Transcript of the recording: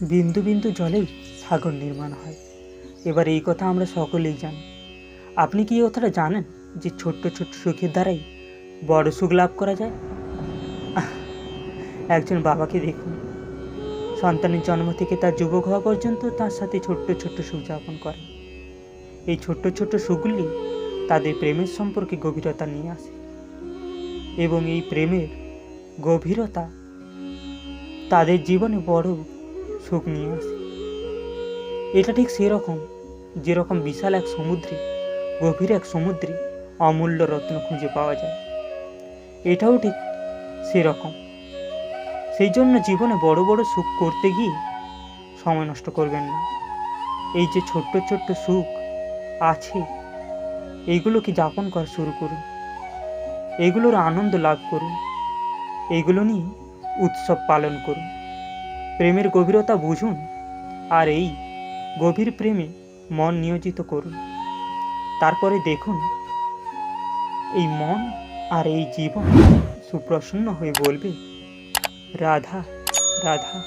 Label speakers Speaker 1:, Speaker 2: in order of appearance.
Speaker 1: বিন্দু বিন্দু জলেই সাগর নির্মাণ হয়। এবার এই কথা আমরা সকলেই জানি। আপনি কি এই কথাটা জানেন যে ছোট্ট ছোট্ট সুখের দ্বারাই বড় সুখ লাভ করা যায়? একজন বাবাকে দেখুন, সন্তানের জন্ম থেকে তার যুবক হওয়া পর্যন্ত তার সাথে ছোট্ট ছোট্ট সুখ যাপন করে। এই ছোট্ট ছোট্ট সুখগুলি তাদের প্রেমের সম্পর্কে গভীরতা নিয়ে আসে, এবং এই প্রেমের গভীরতা তাদের জীবনে বড় সুখ নিয়ে আসে। এটা ঠিক সেরকম যেরকম বিশাল এক সমুদ্রে, গভীর এক সমুদ্রে অমূল্য রত্ন খুঁজে পাওয়া যায়, এটাও ঠিক সেরকম। সেই জন্য জীবনে বড় বড় সুখ করতে গিয়ে সময় নষ্ট করবেন না। এই যে ছোট্ট ছোট্ট সুখ আছে, এইগুলোকে যাপন করা শুরু করুন, এগুলোর আনন্দ লাভ করুন, এইগুলো নিয়ে উৎসব পালন করুন। প্রেমের গভীরতা বুঝুন, আর এই গভীর প্রেমে মন নিয়োজিত করুন। তারপরে দেখুন, এই মন আর এই জীবন সুপ্রসন্ন হয়ে বলবে, রাধা রাধা।